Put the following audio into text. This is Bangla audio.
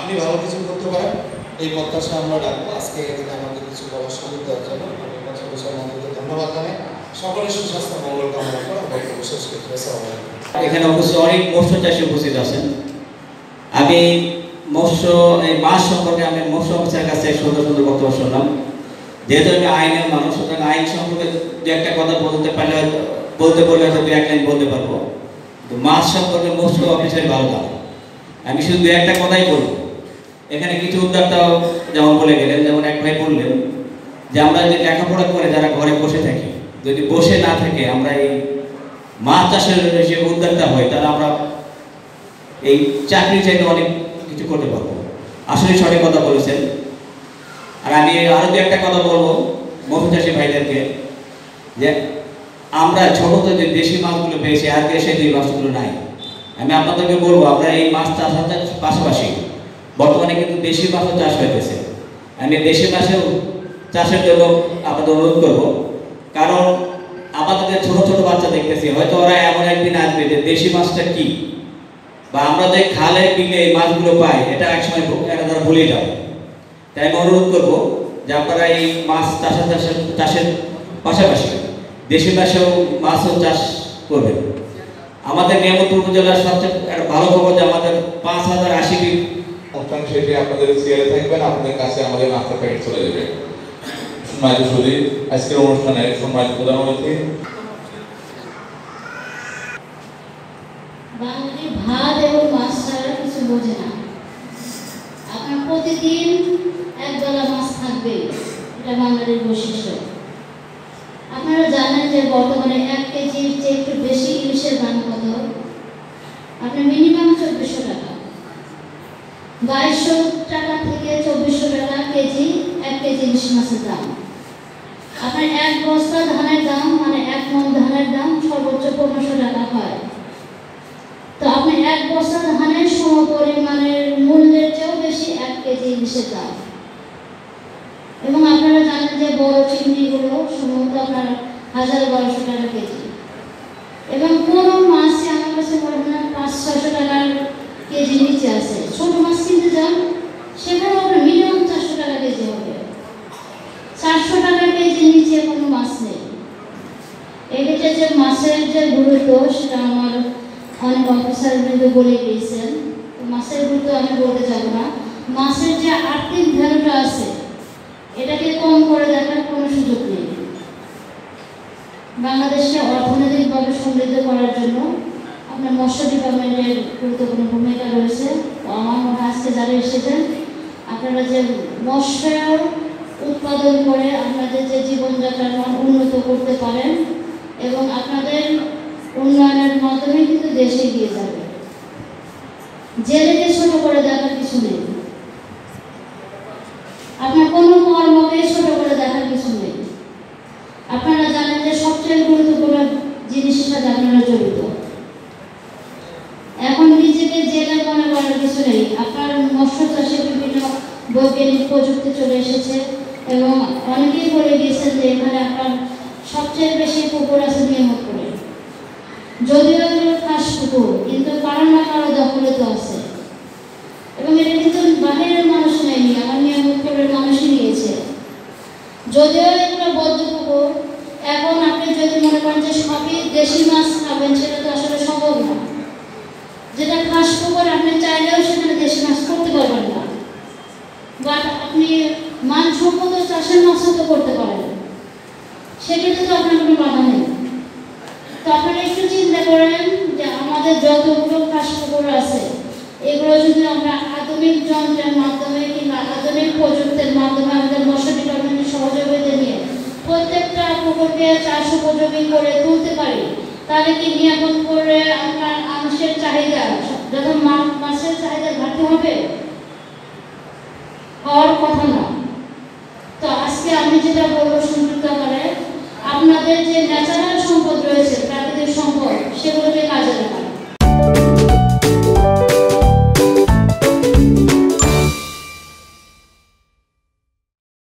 আপনি ভালো কিছু করতে পারেন এই প্রত্যাশা আমরা রাখবো। আজকে এখানে আমাদের কিছু বলার সুযোগ দেওয়ার জন্য আমি কথা মন্ত্রীকে ধন্যবাদ জানাই। সকলের সুস্বাস্থ্য মঙ্গল কামনা করে বক্তব্য শেষ করতে চাই। এখানে অবশ্য অনেক মৎস্য চাষী উপস্থিত আছেন। আমি মৎস্য এই মাছ সম্পর্কে আমি মৎস্য অফিসারের কাছে সুন্দর সুন্দর বক্তব্য শুনলাম। যেহেতু আমি আইনের মানুষ, সুতরাং আইন সম্পর্কে দু একটা কথা বলতে বললে হয়তো দু এক লাইন বলতে পারবো। তো মাছ সম্পর্কে মৎস্য অফিসার ভালো জানে। আমি শুধু দু একটা কথাই বলবো। এখানে কিছু উদ্যোক্তাও যেমন বলে গেলেন, যেমন এক ভাই বললেন যে আমরা যদি লেখাপড়া করে যারা ঘরে বসে থাকি, যদি বসে না থাকে আমরা এই মাছ চাষের যে উদ্যোক্তা হয় তারা আমরা এই চাকরি চাইতে অনেক কিছু করতে পারবো। আসলে সঠিক কথা বলেছেন। আর আমি আরো দু একটা কথা বলবো মৎস্য চাষী ভাইদেরকে, যে আমরা ছোট থেকে দেশি মাছগুলো পেয়েছি, আর দেশে এই মাছগুলো নাই। আমি আপনাদেরকে বলবো আমরা এই মাছ চাষের পাশাপাশি বর্তমানে কিন্তু দেশি মাছও চাষ হইতেছে। আমি দেশি মাছেও চাষের জন্য আপনাদের অনুরোধ করবো, কারণ আমাদের ছোট ছোট বাচ্চা দেখতেছি, হয়তো ওরা এমন একদিন আসবে যে দেশি মাছটা কি, বা আমরা যে খালে বিলে এই মাছগুলো পাই এটা একসময় এটা তারা ভুলে যাবে। তাই আমি অনুরোধ করবো যে আপনারা এই মাছ চাষের পাশাপাশি দেশি মাছও চাষ করবেন। আমাদের নিয়ামতপুর উপজেলার সবচেয়ে ভালো খবর যে আমাদের 5080টি অনুষ্ঠান শেষে আপনাদের চেয়ারে থাকবেন, আপনাদের কাছে আমাদের নাস্তার প্যাকেট চলে যাবে। সম্মানিত সুধী, আজকের অনুষ্ঠানে সম্মানিত প্রধান অতিথি বাঙালি ভাত এবং মাছ ছাড়া কিছু বোঝে না। আপনার প্রতিদিন এক বেলা মাছ থাকবে, এটা বাঙালির বৈশিষ্ট্য। আপনারা জানেন যে বর্তমানে 1 কেজির চেয়ে একটু বেশি ইলিশের দাম কত? আপনার মিনিমাম 2400 টাকা, 2200 টাকা থেকে 2400 টাকা কেজি 1 কেজি ইলিশ মাছের দাম। আপনার 1 বস্তা ধানের দাম মানে 1 মণ ধানের দাম সর্বোচ্চ 1500 টাকা হয়। তো আপনি 1 বস্তা ধানের সমপরিমাণের মূল্যের চেয়েও বেশি 1 কেজি ইলিশের দাম। এবং আপনারা জানেন যে বড় চিংড়িগুলো সম্ভবত আপনার 1200 টাকা কেজি, এবং কোনো মাছই আমার কাছে মনে হয় 500-600 টাকার কেজি নিচে আছে। ছোট মাছ কিনতে যান সেখানে আপনার মিনিমাম 400 টাকা কেজি হবে, 400 টাকা কেজি নিচে কোনো মাছ নেই। এক্ষেত্রে যে মাছের যে গুরুত্ব সেটা আমার অনেক অফিসার বৃন্দ বলে গিয়েছেন, মাছের গুরুত্ব আমি বলতে যাব না। মাছের যে আর্থিক ভ্যালুটা আছে এটাকে কম করে দেখার কোনো সুযোগ নেই। বাংলাদেশকে অর্থনৈতিকভাবে সমৃদ্ধ করার জন্য আপনার মৎস্য ডিপার্টমেন্টের গুরুত্বপূর্ণ ভূমিকা রয়েছে। আমার মনে হয় আজকে যারা এসেছেন আপনারা যে মৎস্য উৎপাদন করে আপনাদের যে জীবনযাত্রার মান উন্নত করতে পারেন এবং আপনাদের উন্নয়নের মাধ্যমে কিন্তু দেশ এগিয়ে যাবে। জেলেকে ছোট করে দেখার কিছু নেই, আপনার কোনো কর্মকে ছোট করে দেখার কিছু নেই। আপনারা জানেন যে সবচেয়ে গুরুত্বপূর্ণ জিনিসের সাথে আপনারা জড়িত। এখন নিজেকে জেলে মনে করার কিছু নেই। আপনার মৎস্য চাষে বিভিন্ন বৈজ্ঞানিক প্রযুক্তি চলে এসেছে এবং অনেকেই বলে গিয়েছেন যে এখানে আপনার সবচেয়ে বেশি পুকুর আছে নিয়ামতপুরে। যদিও এগুলো খাস পুকুর, কিন্তু কারো না কারো দখলে তো আছে, এবং এটা কিন্তু বাহিরের মানুষ নেয়নি, আমার নিয়ামতপুরের মানুষই নিয়েছে। যদিও এগুলো বদ্ধ পুকুর, এখন আপনি যদি মনে করেন যে সবই দেশি মাছ খাবেন সেটা তো আসলে সম্ভব না। যেটা খাস পুকুর আপনি চাইলেও সেখানে দেশি মাছ করতে পারবেন না, বাট আপনি মানসম্মত চাষের মাছও তো করতে পারেন, সেক্ষেত্রে তো আপনার কোনো বাধা নেই। তো আপনারা একটু চিন্তা করেন যে আমাদের যতগুলো খাস পুকুর আছে এগুলো যদি আমরা আধুনিক যন্ত্রের মাধ্যমে কিংবা আধুনিক প্রযুক্তির মাধ্যমে আমাদের মৎস্য ডিপার্টমেন্টের সহযোগিতা নিয়ে প্রত্যেকটা পুকুরকে চাষ উপযোগী করে তুলতে পারি, তাহলে কি নিয়ামতপুরে আপনার মানুষের চাহিদা যখন মাছের চাহিদা ঘাটতি হবে? হওয়ার কথা না। তো আজকে আমি যেটা বলবো সংযুক্ত